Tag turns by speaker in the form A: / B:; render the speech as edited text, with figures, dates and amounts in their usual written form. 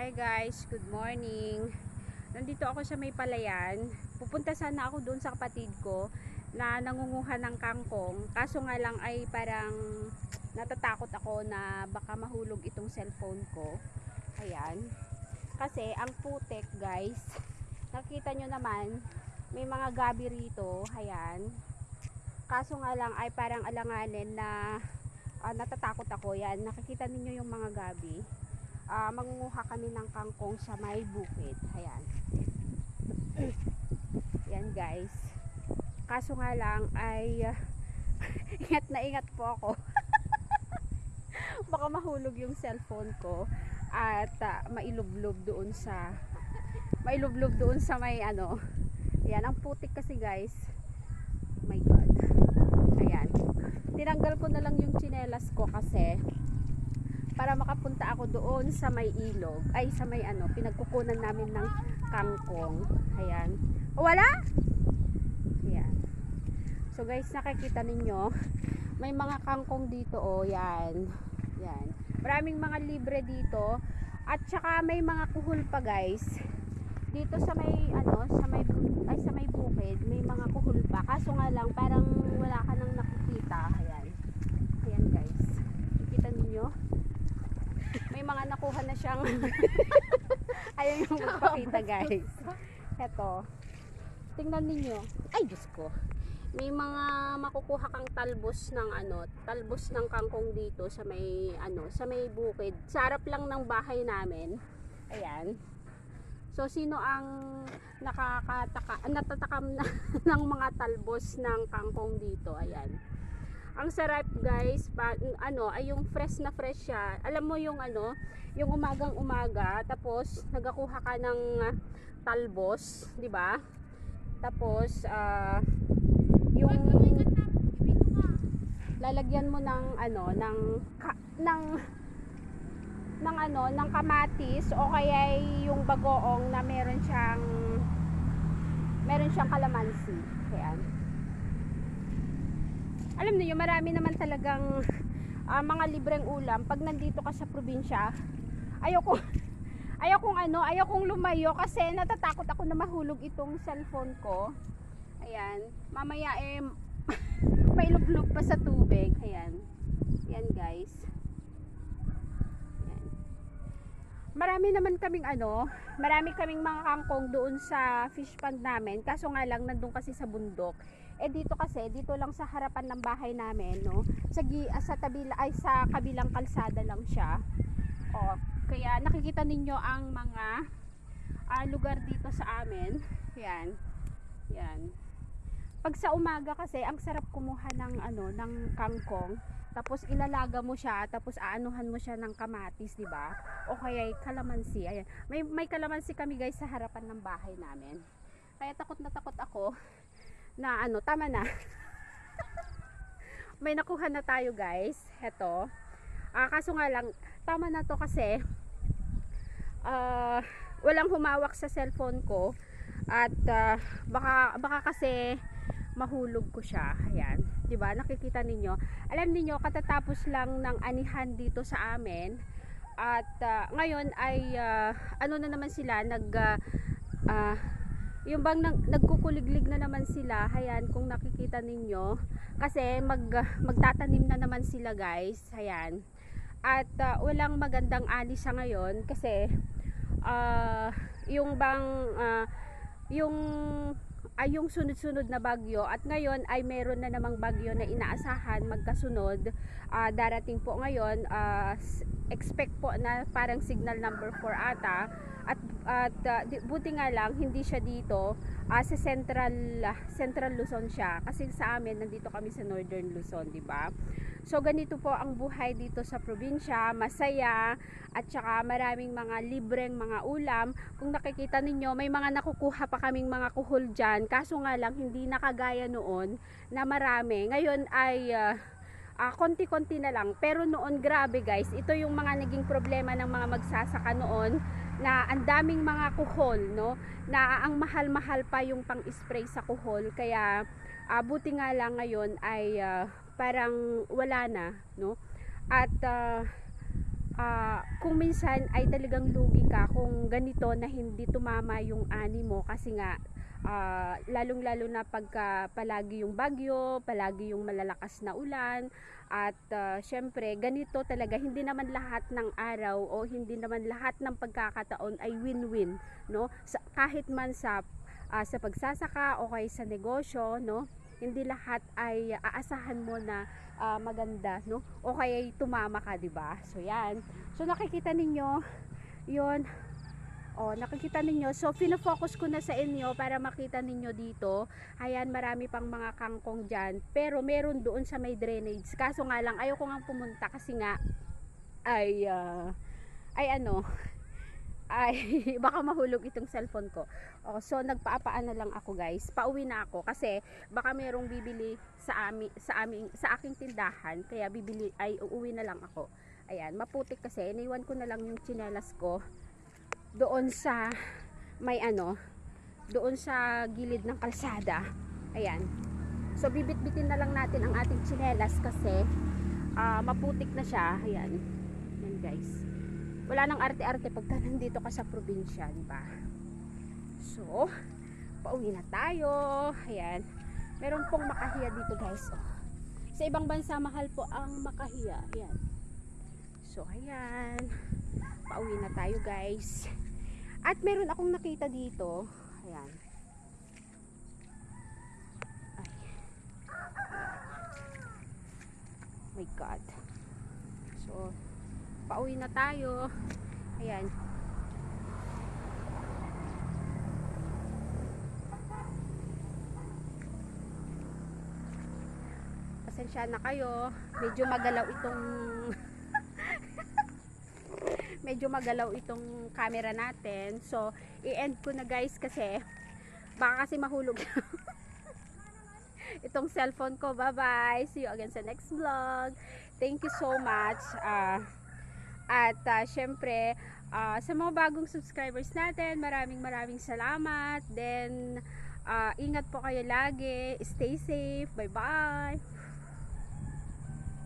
A: Hi guys, good morning. Nandito ako sa may palayan. Pupunta sana ako doon sa kapatid ko na nangunguha ng kangkong. Kaso nga lang ay parang natatakot ako na baka mahulog itong cellphone ko. Ayan. Kasi ang putek guys, nakita nyo naman, may mga gabi rito. Ayan. Kaso nga lang ay parang alanganin na natatakot ako. Yan, nakikita ninyo yung mga gabi. Mangunguha kami ng kangkong sa may bukid. Ayan. Yan guys. Kaso nga lang ay ingat na ingat po ako. Baka mahulog yung cellphone ko at mailublob doon sa may ano. Ayan, ang putik kasi guys. Oh my god. Ayan. Tinanggal ko na lang yung tsinelas ko kasi para makapunta ako doon sa may ilog, ay sa may ano, pinagkukunan namin ng kangkong. Ayan. Wala? Ayan. So guys, nakikita ninyo, may mga kangkong dito, oh, yan. Yan. Maraming mga libre dito. At saka may mga kuhol pa guys. Dito sa may ano, sa may bukid, may mga kuhol pa. Kaso nga lang, parang wala ka nang nakikita. Ayan. Ayan guys. Nakikita ninyo? May mga nakuha na siyang ayaw yung magpakita guys. Eto, tingnan ninyo. Ay Diyos ko, may mga makukuha kang talbos ng ano, talbos ng kangkong dito sa may ano, sa may bukid, sa harap lang ng bahay namin. Ayan. So sino ang natatakam na ng mga talbos ng kangkong dito? Ayan. Ang sarap guys, ano, ay yung fresh na fresh siya. Alam mo yung ano, yung umagang umaga, tapos nagakuha ka ng talbos, 'di ba? Tapos yung lalagyan mo ng ano, ng kamatis o kaya yung bagoong na meron siyang kalamansi. Ayan. Alam niyo, marami naman talagang mga libreng ulam pag nandito ka sa probinsya. Ayokong lumayo kasi natatakot ako na mahulog itong cellphone ko. Ayan, mamaya mailuglog pa sa tubig. Ayan. Ayan guys. Ayan. Marami kaming mga kangkong doon sa fish pond namin. Kaso nga lang nandun kasi sa bundok. Dito lang sa harapan ng bahay namin, no. Sa kabilang kalsada lang siya. O, kaya nakikita ninyo ang mga lugar dito sa amin. Yan. Yan. Pag sa umaga kasi ang sarap kumuha ng kangkong. Tapos ilalaga mo siya, tapos aanuhan mo siya ng kamatis, 'di ba? O kaya kalamansi. Ayan. May kalamansi kami guys sa harapan ng bahay namin. Kaya takot na takot ako na ano, tama na. May nakuha na tayo guys. Heto. Kaso nga lang, tama na to kasi walang humawak sa cellphone ko at baka kasi mahulog ko siya. Ayan. 'Di ba? Nakikita ninyo. Alam niyo, katatapos lang ng anihan dito sa amin at ngayon ay ano na naman sila yung bang nagkukuliglig na naman sila. Ayan, kung nakikita ninyo, kasi magtatanim na naman sila guys. Ayan. At walang magandang ani sa ngayon kasi yung sunod-sunod na bagyo, at ngayon ay meron na namang bagyo na inaasahan magkasunod. Darating po ngayon, expect po na parang signal number 4 ata. At buti nga lang hindi siya dito sa Central Luzon siya, kasi sa amin nandito kami sa Northern Luzon, di ba? So ganito po ang buhay dito sa probinsya, masaya at saka maraming mga libreng mga ulam. Kung nakikita ninyo, may mga nakukuha pa kaming mga kuhol diyan. Kaso nga lang hindi nakagaya noon na marami. Ngayon ay konti-konti na lang. Pero noon grabe guys, ito yung mga naging problema ng mga magsasaka noon, na ang daming mga kuhol, no, na ang mahal-mahal pa yung pang-spray sa kuhol. Kaya buti nga lang ngayon ay parang wala na, no. At kung minsan ay talagang lugi ka kung ganito na hindi tumama yung ani mo, kasi nga lalong lalo na pagka palagi yung bagyo, palagi yung malalakas na ulan, at syempre ganito talaga, hindi naman lahat ng araw o hindi naman lahat ng pagkakataon ay win-win, no? Kahit man sa pagsasaka o kay sa negosyo, no? Hindi lahat ay aasahan mo na maganda, no? O kaya tumama ka, 'di ba? So 'yan. So nakikita ninyo 'yon. Nakikita ninyo. So fino-focus ko na sa inyo para makita ninyo dito. Ayan, marami pang mga kangkong diyan. Pero meron doon sa may drainage. Kaso nga lang ayoko nga pumunta kasi nga ay ay baka mahulog itong cellphone ko. So nagpaapaan na lang ako, guys. Pauwi na ako kasi baka merong bibili sa aking tindahan, kaya uuwi na lang ako. Ayan, maputik kasi. Iniwan ko na lang yung tsinelas ko doon sa doon sa gilid ng kalsada. Ayan. So bibit-bitin na lang natin ang ating tsinelas kasi maputik na siya. Ayan. Ayan, guys. Wala nang arte-arte pagka nandito ka sa probinsya, di ba? So, pauwi na tayo. Ayan. Meron pong makahiya dito, guys. Sa ibang bansa, mahal po ang makahiya. Ayan. So, ayan. Pauwi na tayo, guys. At meron akong nakita dito. Ayan. Ay. My God. So, pauwi na tayo. Ayan. Pasensya na kayo. Medyo magalaw itong medyo magalaw itong camera natin. So, i-end ko na, guys, kasi baka kasi mahulog itong cellphone ko. Bye-bye. See you again sa next vlog. Thank you so much. At syempre, sa mga bagong subscribers natin, maraming salamat. Then, ingat po kayo lagi. Stay safe. Bye-bye.